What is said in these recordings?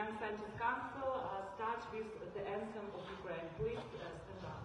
Young Scientist Council starts with the anthem of Ukraine. Please stand up.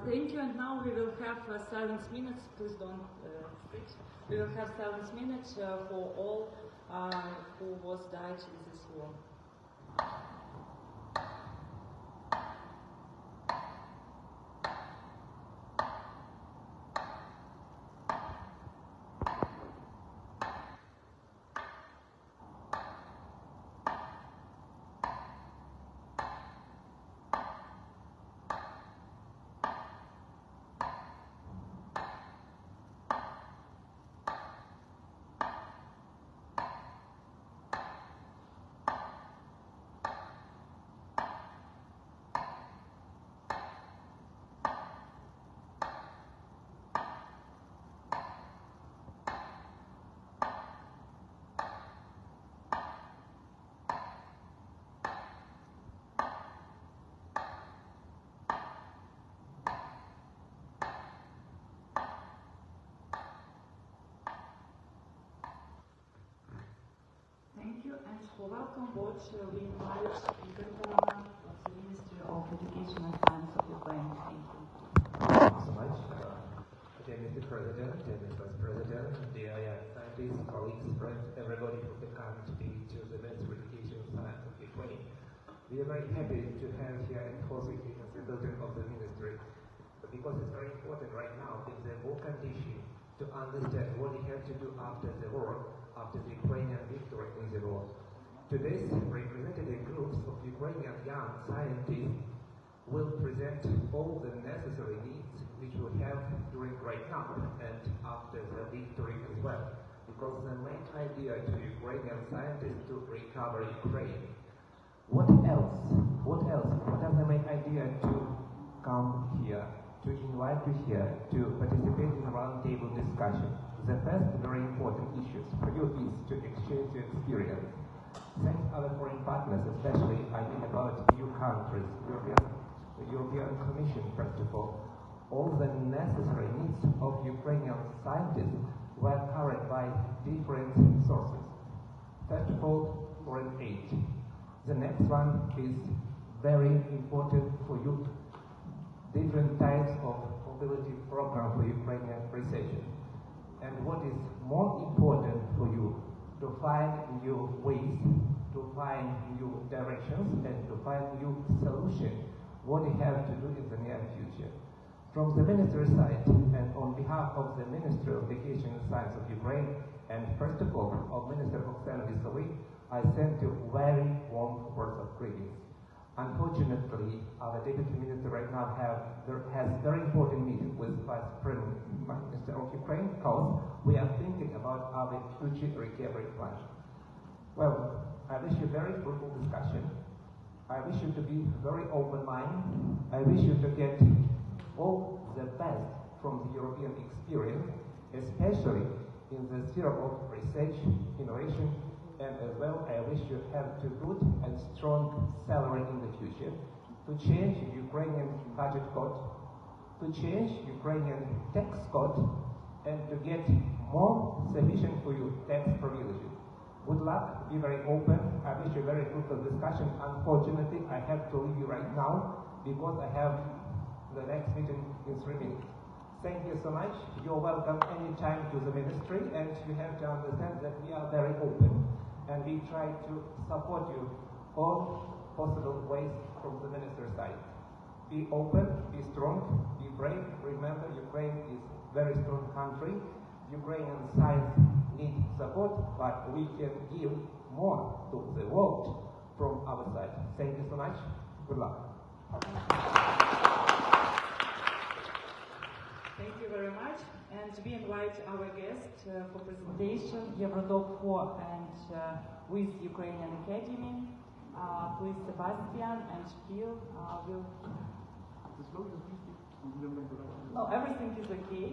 Thank you, and now we will have silence minutes. Please don't speak. We will have silence minutes for all who was died in this war. Thank you, and for welcome board, we invite Ігор Таранов of the Ministry of Education and Science of Ukraine. Thank you. Thank you so much. Dear Mr. President, dear Mr. Vice President, dear scientists, colleagues, friends, everybody who can come today to the Ministry of Education and Science of Ukraine. We are very happy to have here in Helsinki as the building of the Ministry, because it's very important right now in the war condition to understand what we have to do after the war, after the Ukrainian victory in the war. Today's representative groups of Ukrainian young scientists will present all the necessary needs which we have during right now and after the victory as well. Because the main idea to Ukrainian scientists to recover Ukraine. What else? What else? What is the main idea to come here, to invite you here, to participate in a roundtable discussion? The first very important issue for you is to exchange your experience. Thanks other foreign partners, especially I mean about EU countries, European Commission first of all the necessary needs of Ukrainian scientists were covered by different sources. First of all, foreign aid. The next one is very important for you, different types of mobility program for Ukrainian research. And what is more important for you, to find new ways, to find new directions, and to find new solutions, what we have to do in the near future. From the ministry side, and on behalf of the Ministry of Education and Science of Ukraine, and first of all, of Minister Oksana Dahle, I send you very warm words of greetings. Unfortunately, our Deputy Minister right now has very important meeting with Vice Minister of Ukraine because we are thinking about our future recovery plan. Well, I wish you very fruitful discussion. I wish you to be very open-minded. I wish you to get all the best from the European experience, especially in the sphere of research, innovation, and as well I wish you have a good and strong salary in the future to change Ukrainian budget code, to change Ukrainian tax code, and to get more sufficient for you tax privileges. Good luck, be very open. I wish you a very fruitful discussion. Unfortunately, I have to leave you right now because I have the next meeting in 3 minutes. Thank you so much. You're welcome anytime to the ministry, and you have to understand that we are very open and we try to support you all possible ways from the minister's side. Be open, be strong, be brave. Remember, Ukraine is a very strong country. Ukrainian science needs support, but we can give more to the world from our side. Thank you so much. Good luck. Thank you very much. And we invite our guest for presentation, Євродок 4 and with Ukrainian Academy. Please, Sebastian and Phil will... No, everything is okay.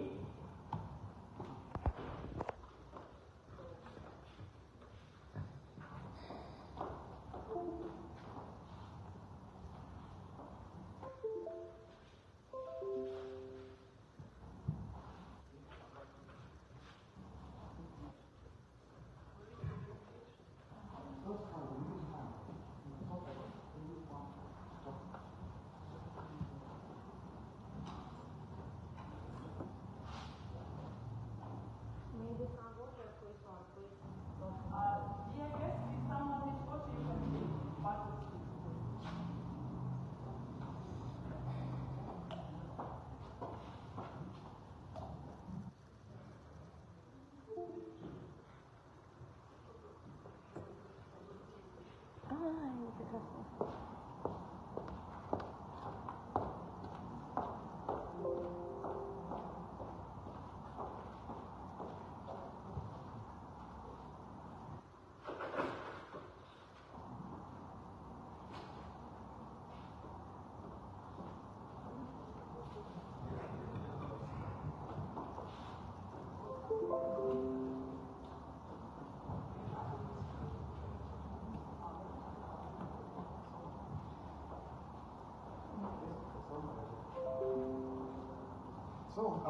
So,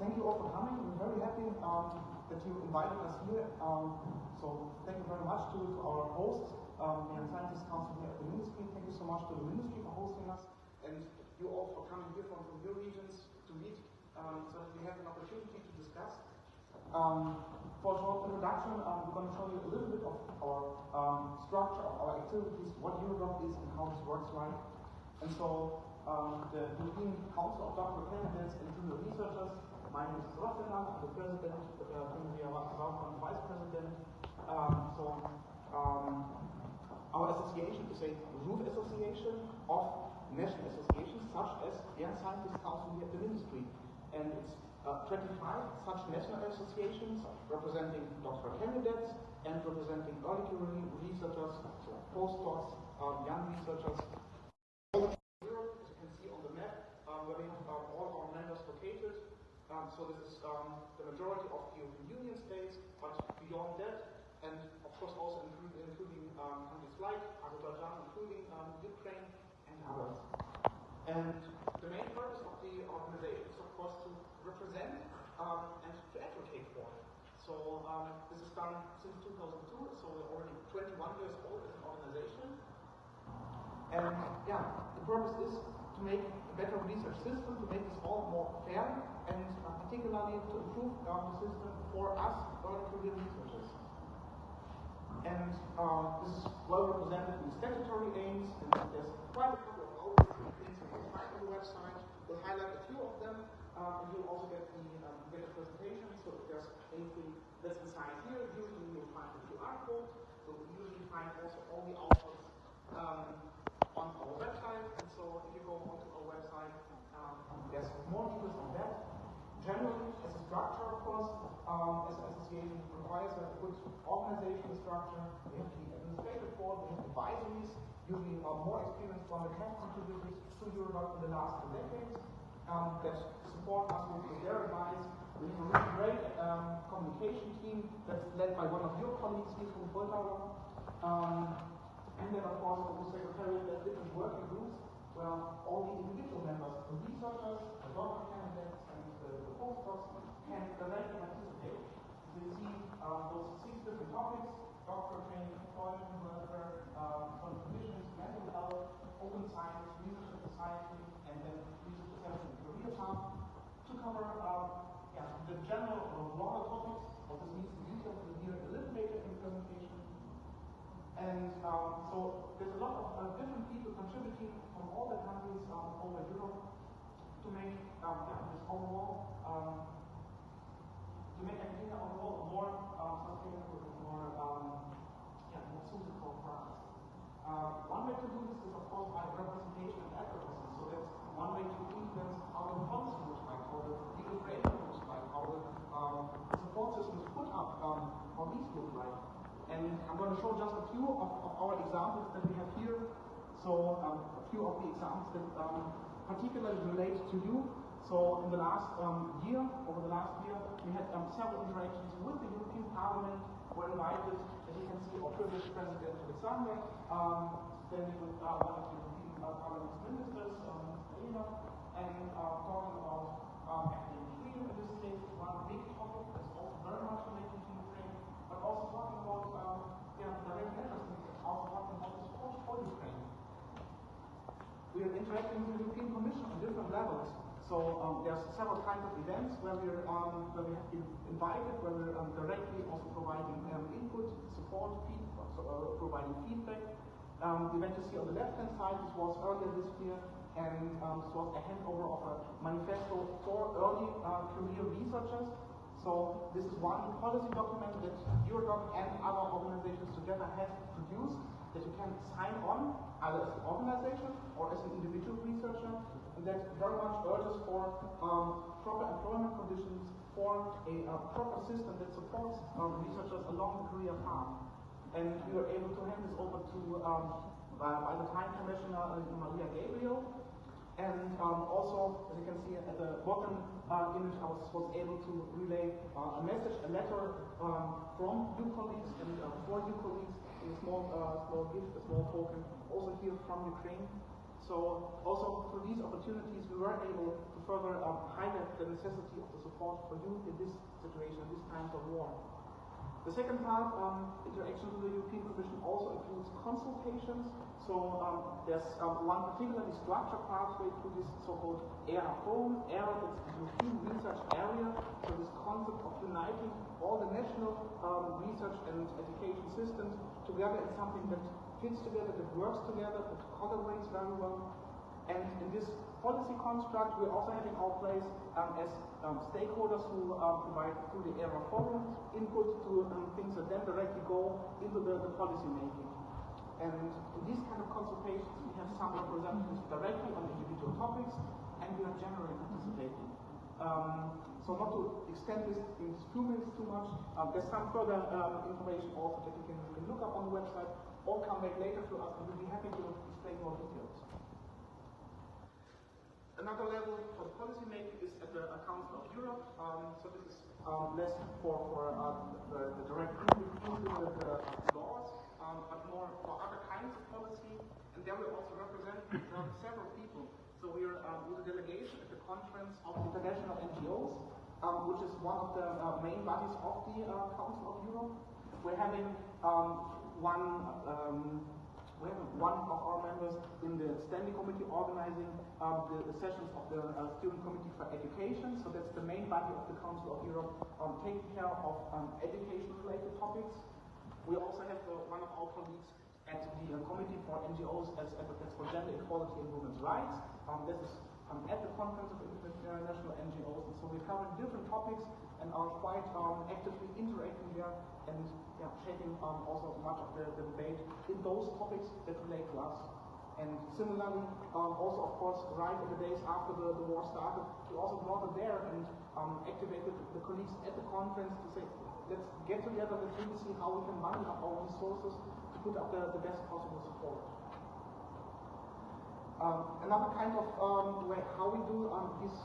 thank you all for coming. We're very happy that you invited us here. So, thank you very much to our hosts, the Scientist Council here at the Ministry. Thank you so much to the Ministry for hosting us, and you all for coming here from your regions to meet, so that we have an opportunity to discuss. For a short introduction, we're going to show you a little bit of our structure of our activities, what Eurodoc is and how this works like. And so, the European Council of Doctoral Candidates and Junior Researchers, my name is Sebastian Dahle, I'm the President, we are about Vice President. Our association is a root association of national associations such as the Young Scientist Council here at the Ministry. And it's 25 such national associations representing doctoral candidates and representing early career researchers, so postdocs, young researchers. Where we have all our members located. So this is the majority of the European Union states, but beyond that, and of course also including countries like Azerbaijan, including Ukraine and others. And the main purpose of the organization is of course to represent and to advocate for it. So this is done since 2002, so we're already 21 years old as an organization. And yeah, the purpose is to make a better research system, to make this all more fair, and particularly to improve the system for us, early career researchers. And this is well represented in statutory aims, and there's quite a couple of outreach things you can find on the website. We'll highlight a few of them, and you'll also get a presentation. So if there's anything that's inside here, usually you'll find the QR code. So we usually find also all the outputs on our website, and so if you go onto our website, good organizational structure, we have the administrative board, we have advisories, usually more experienced one that have contributed to Eurodoc in the last 2 decades, that support us with their advice. We have a really great communication team that's led by one of your colleagues here from Bulgaria. And then, of course, the Secretariat, there's different working groups where all the individual members, the researchers, the doctoral candidates, and the postdocs can directly participate. So you see those 6 different topics: doctoral training, employment, welfare, contributions, mental health, open science, research and society, and then research perception and career path, to cover the general or broader topics. What this means in detail we'll hear a little later in the presentation. And so there's a lot of different people contributing from all the countries over Europe to make this overall academia overall more sustainable, more suitable for us. One way to do this is, of course, by representation and advocacy. So that's one way to influence how the policy looks like, how the legal framework looks like, how the support systems put up, how these look like. And I'm going to show just a few of our examples that we have here. So a few of the examples that particularly relate to you. So in the last year, we had several interactions with the European Parliament. We're invited, as you can see, our privileged President Alexander, standing with one of the European Parliament's ministers, and talking about academic freedom in this case, one big topic that's also very much related to Ukraine, but also talking about direct measures, also talking about the support for Ukraine. We are interacting with the European Commission on different levels. So there's several kinds of events where we have been invited, where we're directly also providing input, support, providing feedback. The event you see on the left-hand side, this was earlier this year, and this was a handover of a manifesto for early career researchers. So this is one policy document that Eurodoc and other organizations together have produced that you can sign on either as an organization or as an individual researcher, and that very much urges for proper employment conditions, for a proper system that supports researchers along the career path. And we were able to hand this over to by the time Commissioner Maria Gabriel. And also, as you can see at the bottom image, I was able to relay a message, a letter from you colleagues and for you colleagues, in a small gift, a small token, also here from Ukraine. So also through these opportunities, we were able to further highlight the necessity of the support for you in this situation, in these times of war. The second part, interaction with the European Commission, also includes consultations. So there's one particularly structured pathway to this so-called ERA forum. ERA is the European Research Area. So this concept of uniting all the national research and education systems together in something that fits together, that works together, that collaborates very well. And in this policy construct, we're also having our place as stakeholders who provide through the ERA forum input to things that then directly go into the policy making. And in these kind of consultations, we have some representatives directly on individual topics, and we are generally participating. So not to extend this in 2 minutes too much, there's some further information also that you can look up on the website or come back later to us, and we'll be happy to explain more details. Another level for the policy making is at the Council of Europe. So this is less for the direct into the laws, but more for other kinds of policy. And there we also represent several people. So we are with a delegation at the Conference of International NGOs, which is one of the main bodies of the Council of Europe. We're having one of our members in the standing committee organizing the sessions of the Steering Committee for Education. So that's the main body of the Council of Europe taking care of education-related topics. We also have one of our colleagues at the Committee for NGOs as advocates for gender equality and women's rights. This is at the Conference of International NGOs, and so we're covering different topics and are quite actively interacting there and shaping also much of the debate in those topics that relate to us. And similarly, also of course, right in the days after the war started, we also brought it there and activated the colleagues at the conference to say, let's get together, let's really see how we can bundle up our resources to put up the best possible support. Another kind of way how we do these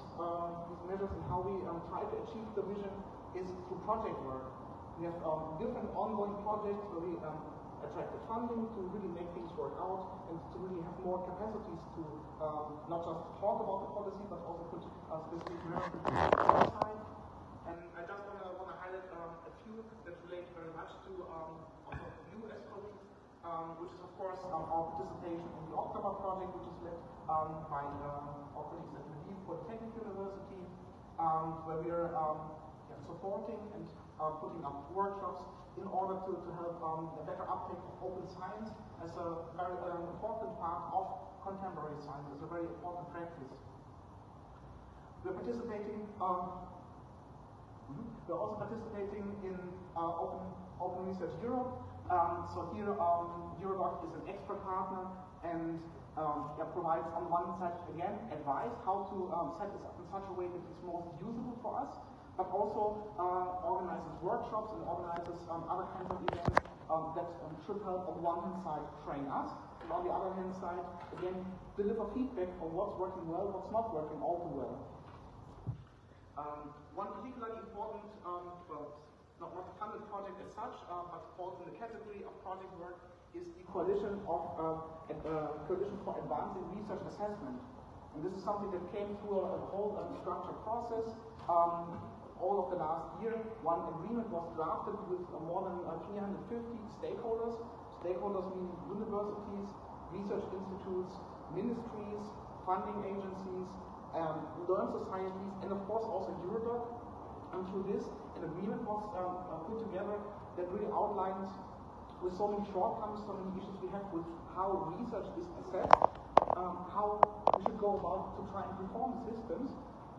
measures and how we try to achieve the vision is through project work. We have different ongoing projects where we attract the funding to really make things work out and to really have more capacities to not just talk about the policy but also put specific measures to the side. And I just want to highlight a few that relate very much to also you as colleagues, which is of course our participation in the October project, which is led by our colleagues at Lviv Polytechnic University, where we are supporting and putting up workshops in order to help a better uptake of open science as a very important part of contemporary science, as a very important practice. We're participating. We're also participating in Open Research Europe. So here, Eurodoc is an expert partner and provides on one side again advice how to set this up in such a way that it's most usable for us, but also organizes workshops and organizes other kinds of events that should help on one hand side train us, and on the other hand side, again, deliver feedback on what's working well, what's not working all too well. One particularly important, not a funded project as such, but falls in the category of project work is the Coalition for Advancing Research Assessment. And this is something that came through a whole structured process. All of the last year, one agreement was drafted with more than 350 stakeholders. Stakeholders meaning universities, research institutes, ministries, funding agencies, learned societies, and of course also Eurodoc. And through this, an agreement was put together that really outlines, with so many shortcomings, so many issues we have with how research is assessed, how we should go about to try and reform systems.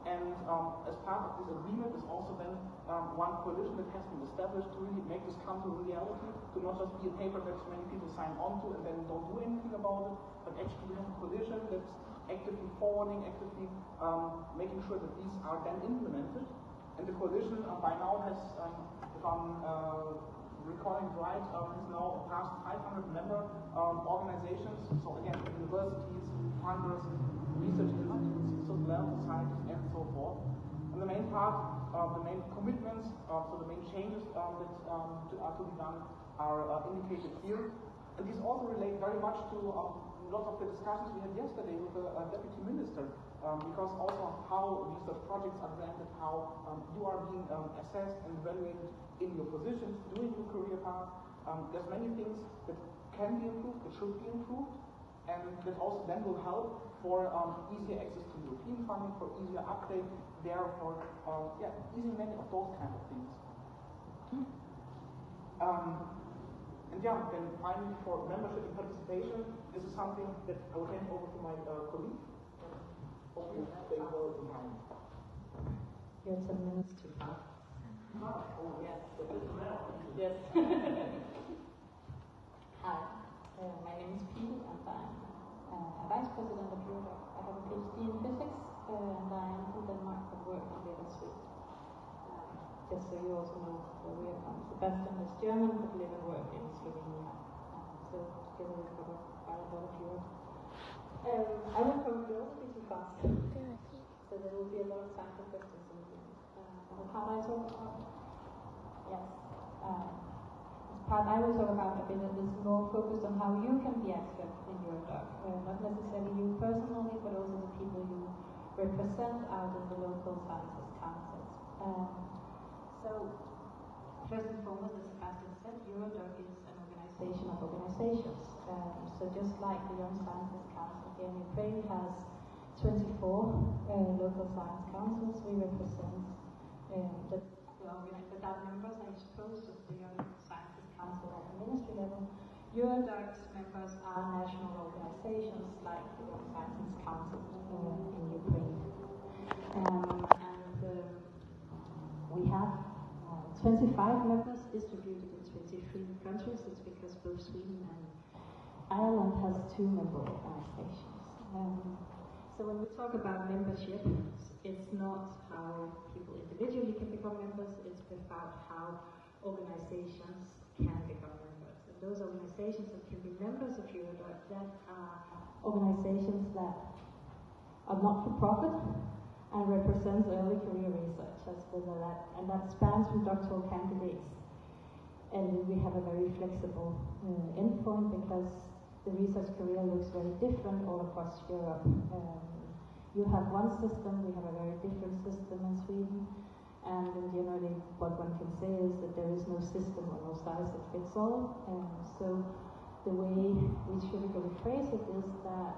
And as part of this agreement is also then one coalition that has been established to really make this come to reality, to not just be a paper that many people sign on to and then don't do anything about it, but actually we have a coalition that's actively forwarding, actively making sure that these are then implemented. And the coalition by now has, if I'm recalling right, has now passed 500 member organizations. So again, universities, funders, research institutes, social societies, and so forth. And the main part, the main commitments, so the main changes that are to be done are indicated here. And these also relate very much to lots of the discussions we had yesterday with the Deputy Minister, because also how research projects are granted, how you are being assessed and evaluated in your positions, during your career path. There's many things that can be improved, that should be improved, and that also then will help for easier access to European funding, for easier uptake there, for easing many of those kind of things. Then finally for membership and participation, this is something that I will hand over to my colleague. Hopefully they will behind. You have 10 minutes to talk. Oh yes. Yes. Hi, my name is Pia, and I'm a vice president of Eurodoc. I have a PhD in physics, and I am from Denmark but work in Sweden. Just so you also know where we are from. Sebastian is German but live and work in Slovenia. So together we cover quite a lot of Europe. I will probably also be too fast. So there will be a lot of time for questions in the end. The part I talk about, yes. The part I will talk about a bit is more focused on how you can be active in Eurodoc. Not necessarily you personally, but also the people you represent out in the local sciences councils. So, first and foremost, as Sebastian said, Eurodoc is an organization of organizations. So just like the Young Sciences Council here in Ukraine has 24 local science councils, we represent without members, I suppose, of the Young Sciences Council at the ministry level. Eurodoc's members are national organizations like the Young Sciences Council in Ukraine. We have 25 members distributed in 23 countries. It's because both Sweden Ireland has 2 member organizations. So when we talk about membership, it's not how people individually can become members, it's about how organizations can become members. And those organizations that can be members of Eurodoc, that are organizations that are not for profit and represents early career researchers, and that spans from doctoral candidates. And we have a very flexible endpoint because the research career looks very different all across Europe. You have one system, we have a very different system in Sweden, and generally what one can say is that there is no system or no size that fits all. So the way we typically phrase it is that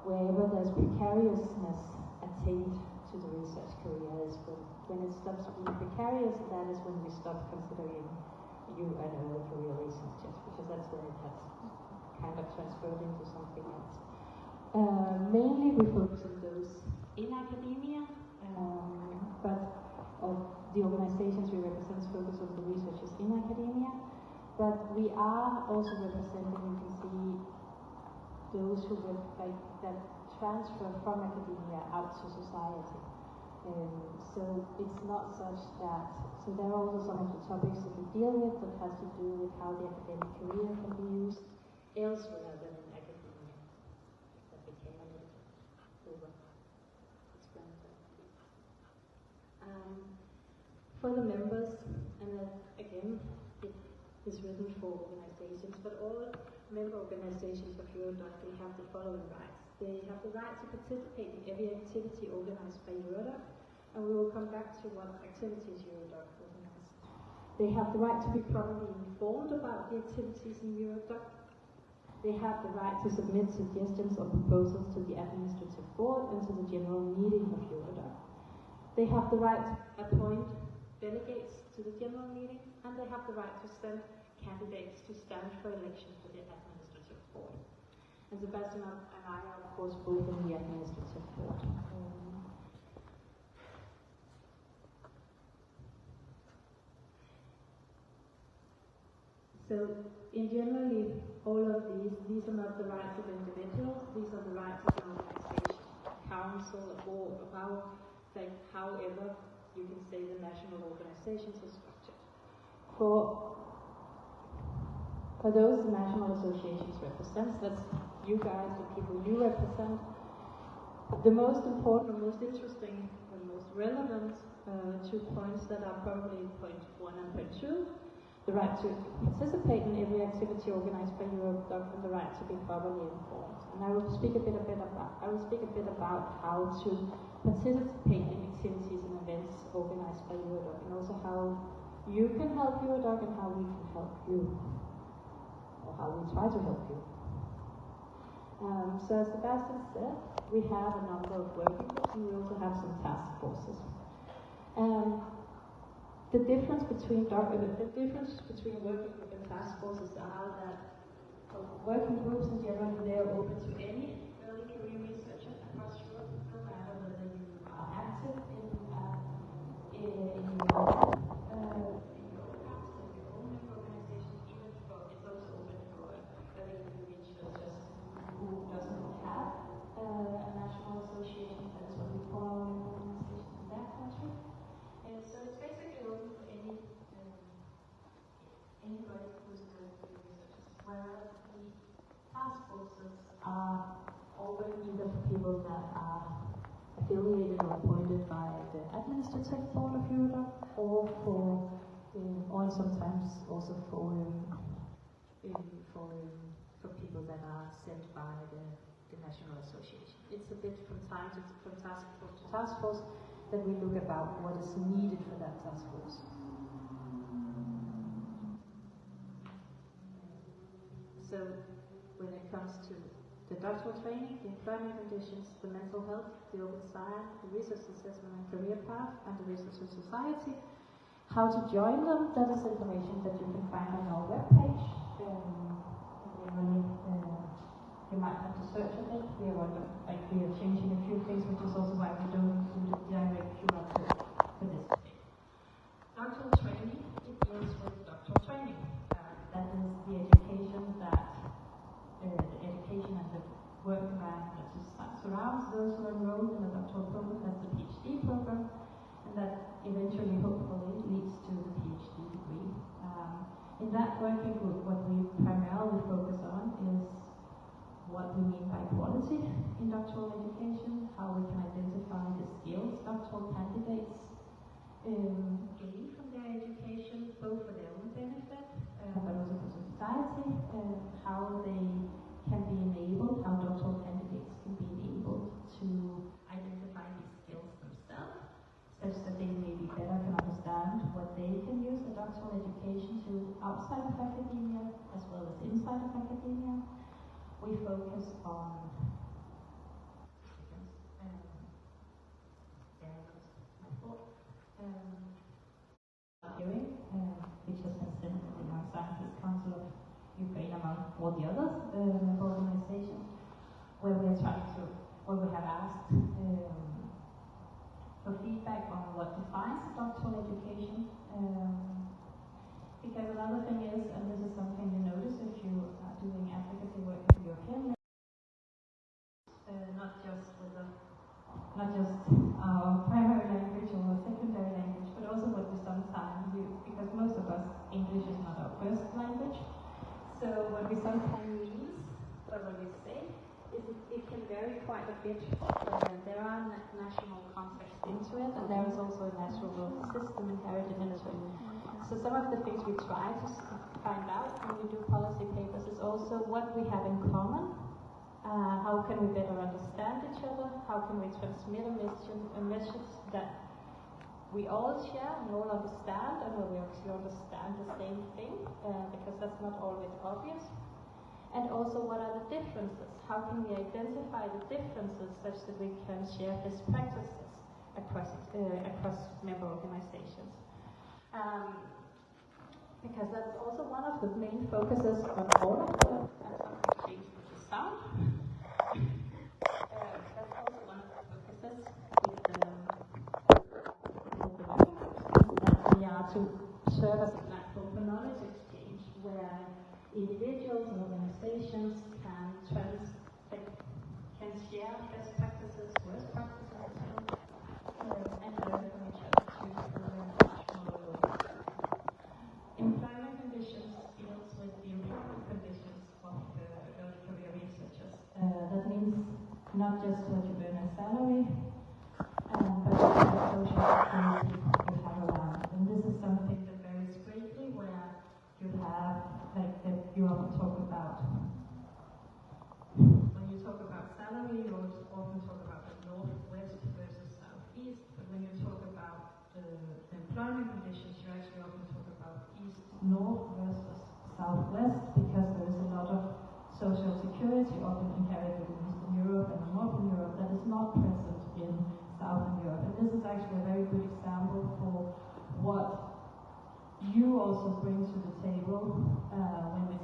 wherever there's precariousness attained to the research career is when it stops being precarious, that is when we stop considering you an early career researcher, because that's when it has kind of transferred into something else. Mainly we focus on those in academia, but the organizations we represent focus on the researchers in academia, but we are also representing, you can see, those who would like that transfer from academia out to society. So it's not such that, so there are also some of the topics that we deal with that has to do with how the academic career can be used elsewhere than in academia. That became a little over-explained. For the members, and again, it is written for organizations, but all member organizations of Eurodoc, they have the following rights. They have the right to participate in every activity organized by Eurodoc, and we will come back to what activities Eurodoc organizes. They have the right to be properly informed about the activities in Eurodoc. They have the right to submit suggestions or proposals to the administrative board and to the general meeting of Eurodoc. They have the right to appoint delegates to the general meeting, and they have the right to send candidates to stand for election to the administrative board. And Sebastian and I are, of course, both in the administrative board. So, in generally, all of these are not the rights of individuals, these are the rights of an organization, a council, a board, or however you can say the national organizations are structured. For those the national associations represents, that's you guys, the people you represent, the most important, the most interesting, the most relevant 2 points that are probably point 1 and point 2, the right to participate in every activity organized by Eurodoc and the right to be properly informed. And I will speak a bit about how to participate in activities and events organized by Eurodoc, and also how you can help Eurodoc and how we can help you, or how we try to help you. So as Sebastian said, we have a number of working groups and we also have some task forces. The difference between working group and task forces are that working groups in general, they are open to any early career researcher across Europe, no matter whether you are active in your own organization, even for, it's also open for early career researchers who doesn't have a national association, that is what we call our organization in that country. So it's basically open for anybody who's doing research, whereas the task forces are open either for people that are affiliated or appointed by the administrative board of Eurodoc, or sometimes also for people that are sent by the national association. It's a bit from task force to task force that we look about what is needed for that task force. So when it comes to the doctoral training, the employment conditions, the mental health, the open science, the research assessment and career path, and the research society, how to join them, that is information that you can find on our webpage. You might have to search a bit. We are changing a few things, which is also why we don't do the direct QR code for this. Doctoral training, it deals with doctoral training. That is the education that doctoral education to outside of academia as well as inside of academia. We focus on which has been sent to the Sciences Council of Ukraine among all the others member organizations, where we have asked for feedback on what defines doctoral education. Because another thing is, and this is something you notice if you are doing advocacy work in the European not just our primary language or secondary language, but also what we sometimes use, because most of us, English is not our first language. So what we sometimes use, or what we say, is it can vary quite a bit. There are national contexts into it, and there is also a natural system inherited into it. So some of the things we try to find out when we do policy papers is also what we have in common. How can we better understand each other? How can we transmit a message that we all share and all understand, and where we actually understand the same thing, because that's not always obvious. And also, what are the differences? How can we identify the differences such that we can share best practices across member organizations? Because that's also one of the main focuses on all of the change with the sound. That's also one of the focuses with the that we are to serve as a platform for knowledge exchange, where individuals and organizations can share best practices, worst practices, and learn from each other to learn much more. Employment conditions deals with the employment conditions of the early career researchers. That means not just what you earn as salary, but also the social security you have around. And this is something that varies greatly, where you have, like, that you often talk about. When you talk about salary, you often talk about the northwest versus southeast, but when you talk about the employment conditions, you actually often talk about east-north versus southwest, because there is a lot of social security often inherited in Eastern Europe and Northern Europe that is not present in Southern Europe. And this is actually a very good example for what you also bring to the table when we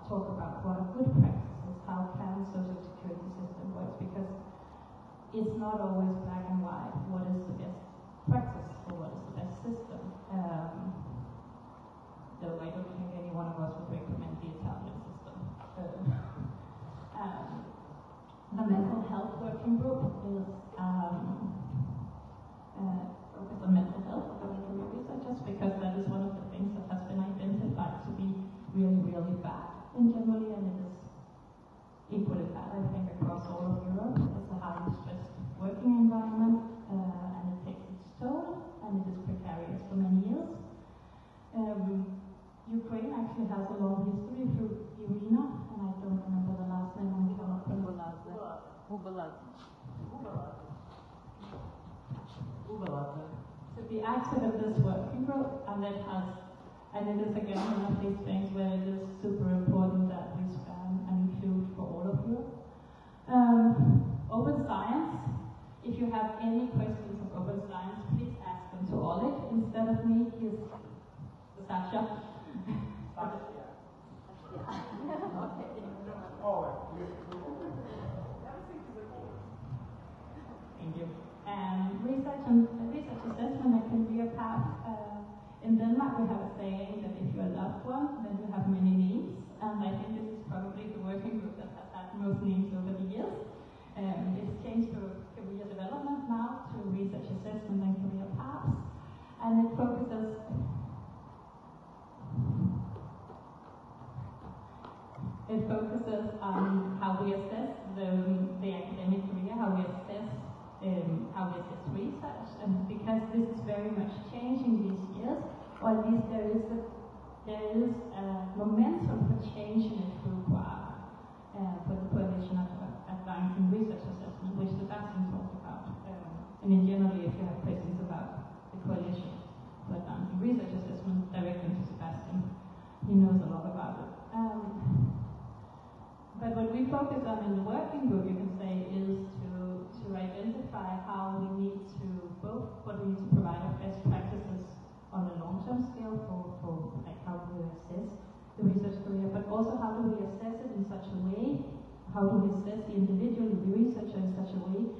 talk about what are good practices, how can social security system work, because it's not always black and white. What is the best practice or what is the best system? Though I don't think any one of us would recommend the Italian system. The mental health working group is focused on mental health of early career researchers, because that is one of the things that has been identified to be really, really bad in generally, and it is equally bad, I think, across all of Europe. It's a highly stressed working environment, and it takes its toll, and it is precarious for many years. Ukraine actually has a long history through Irina, and I don't remember the last name, I'm cannot pronounce it. So the active of this working group, and it is again one of these things where it is super important that we span and include for all of you. Open science, if you have any questions of open science, please ask them to Oleg instead of me. He's Sasha. Thank you. And research assessment and career path. In Denmark, we have a saying that if you're a loved one, then you have many names. And I think this is probably the working group that has had most names over the years. It's changed to career development now, to research assessment and career paths. And it focuses on how we assess the academic career, how we assess research, and because this is very much changing these years, or at least there is a momentum for change in it through QUAD, for the Coalition of Advancing Research Assessment, which Sebastian talked about. I mean, generally, if you have questions about the Coalition for Advancing Research Assessment, there focus on in the working group, you can say, is to identify how we need to both what we need to provide of best practices on a long-term scale for like how do we assess the research career, but also how do we assess it in such a way, how do we assess the individual, the researcher in such a way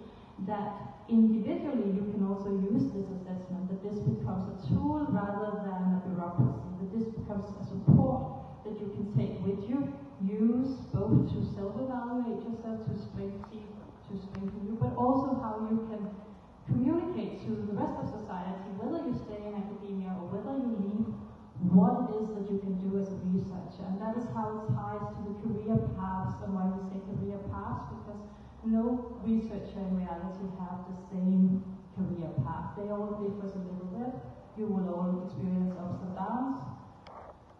that individually you can also use this assessment, that this becomes a tool rather than a bureaucracy, that this becomes a support that you can take with you, use both to self-evaluate yourself, to strengthen you, but also how you can communicate to the rest of society, whether you stay in academia or whether you leave, what it is that you can do as a researcher. And that is how it ties to the career paths, and why we say career paths, because no researcher in reality have the same career path. They all differ a little bit. You will all experience ups and downs,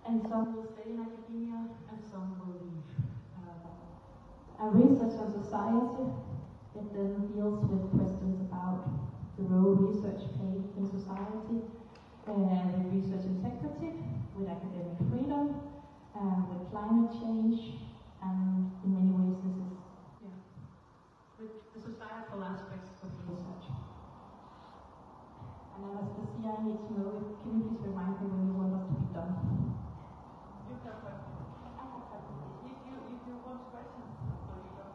and some will stay in academia and some will leave. And research and society, it then deals with questions about the role research plays in society, with research integrity, with academic freedom, with climate change, and in many ways this is with the societal aspects of research. And Anastasia, I need to know, can you please remind me when you want us to be done? You can if you want questions.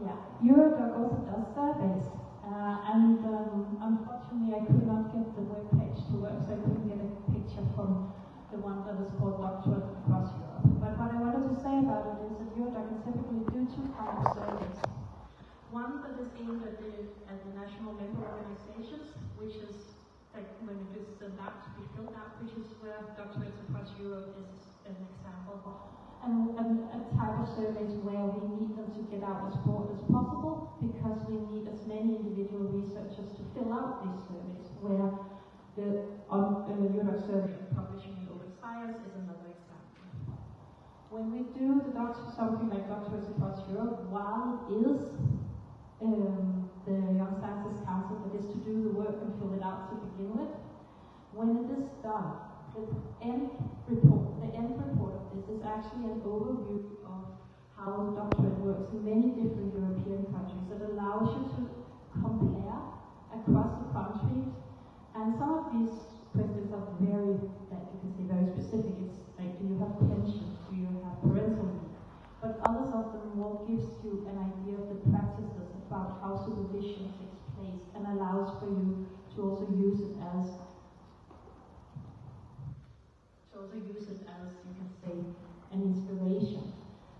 Yeah, Eurodoc also does surveys, and unfortunately I could not get the web page to work, so I couldn't get a picture from the one that is called Doctorate Across Europe. But what I wanted to say about it is that Eurodoc can typically do two kinds of surveys. One that is aimed at the national member organizations, which is like when it is sent out to be filled out, which is where Doctorates Across Europe is an example. And a type of surveys where we need them to get out as broad as possible, because we need as many individual researchers to fill out these surveys, where the Eurodoc survey of publishing in open science is another example. When we do something like Doctorates Across Europe, while it is the Young Scientist Council that is to do the work and fill it out to begin with, when it is done, the end report of this is actually an overview of how doctorate works in many different European countries. It allows you to compare across the countries, and some of these questions are very, like you can say, very specific. It's like, do you have pension? Do you have parental leave? But others of them more gives you an idea of the practices about how supervision takes place, and allows for you to also use it as you can say, an inspiration.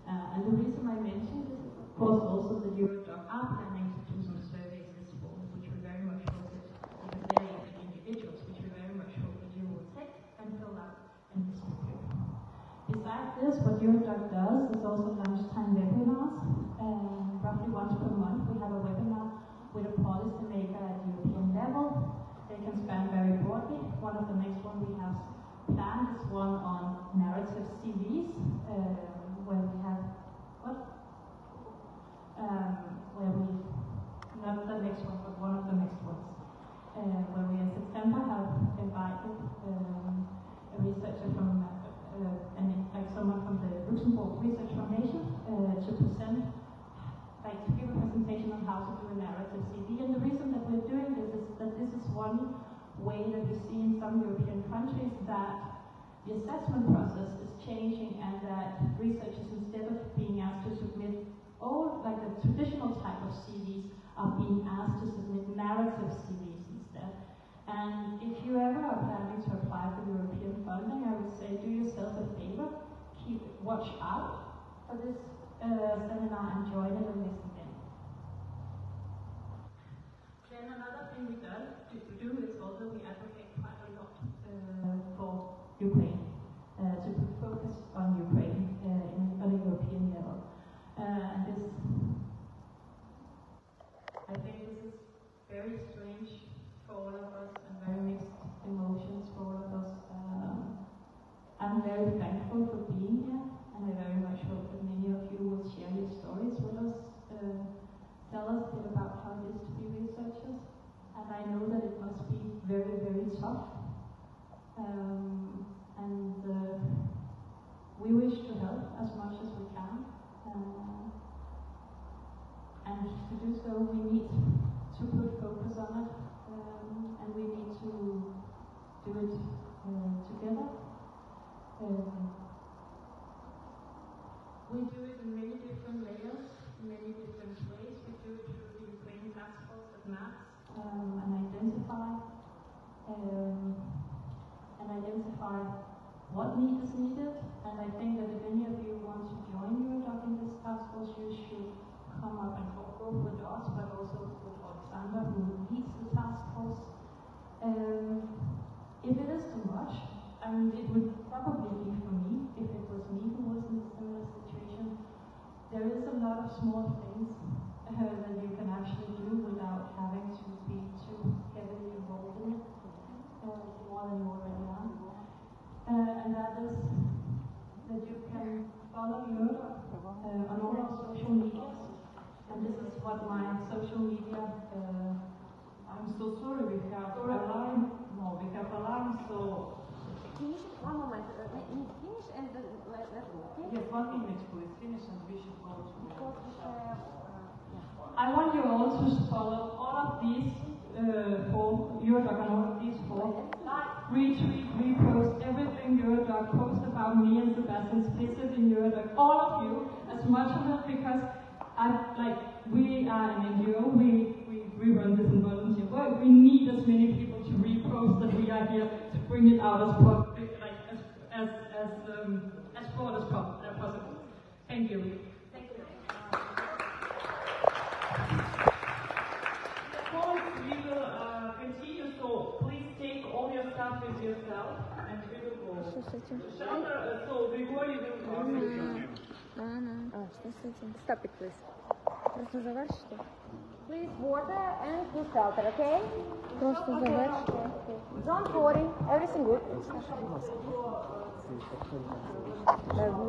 And the reason I mentioned this is, of course, also that Eurodoc are planning to do some surveys this fall, which we very much hope that, because they are individuals, which we very much hope that you will take and fill out and distribute. Besides this, what Eurodoc does is also lunchtime webinars. Roughly once per month, we have a webinar with a policymaker at European level. They can span very broadly. One of the next one we have planned is one on narrative CVs, where we have not the next one, but one of the next ones, where we in September have invited a researcher from someone from the Luxembourg Research Foundation to present, to give a presentation on how to do a narrative CV. And the reason that we're doing this is that this is one way that we see in some European countries that the assessment process is changing, and that researchers, instead of being asked to submit the traditional type of CVs, are being asked to submit narrative CVs instead. And if you ever are planning to apply for European funding, I would say do yourself a favor, watch out for this seminar and join it and listen in. Then another thing we do is also we advocate quite a lot for Ukraine, to put focus on Ukraine on a European level. And this, I think this is very strange for all of us and very mixed emotions for all of us. I'm very thankful for being here, and I very much hope that many of you will share your stories with us, tell us a bit about how it is to be researchers. And I know that it must be very, very tough money is needed, and I think that if any of you want to join Eurodoc in this task force, you should come up and talk both with us, but also with Alexander, who leads the task force. If it is too much, and it would probably be for me, if it was me who was in a similar situation, there is a lot of small things that you can actually do without having to be too heavily involved in it, more than you already are. And that is that you can follow Eurodoc on all our social medias. And this is what my social media, I'm so sorry, we have alarm, so... Finish, one moment, finish and let's go, okay? Yes, 1 minute please, finish and we should go to Because we have... I want you all to follow all of these Eurodoc and all of these four. Like, retweet, repost, everything Eurodoc, post about me and Sebastian's visit in Eurodoc, all of you, as much of it, because we are an NGO, we run this in volunteer work. We need as many people to repost that we are here to bring it out as public, as broad as possible. Thank you. Thank you. We will continue, so please take all your stuff with yourself and we will go. Shelter, so Grigori will Stop it, please. Просто завершите. Please water and to shelter, okay? Просто завершити. Don't worry, everything good.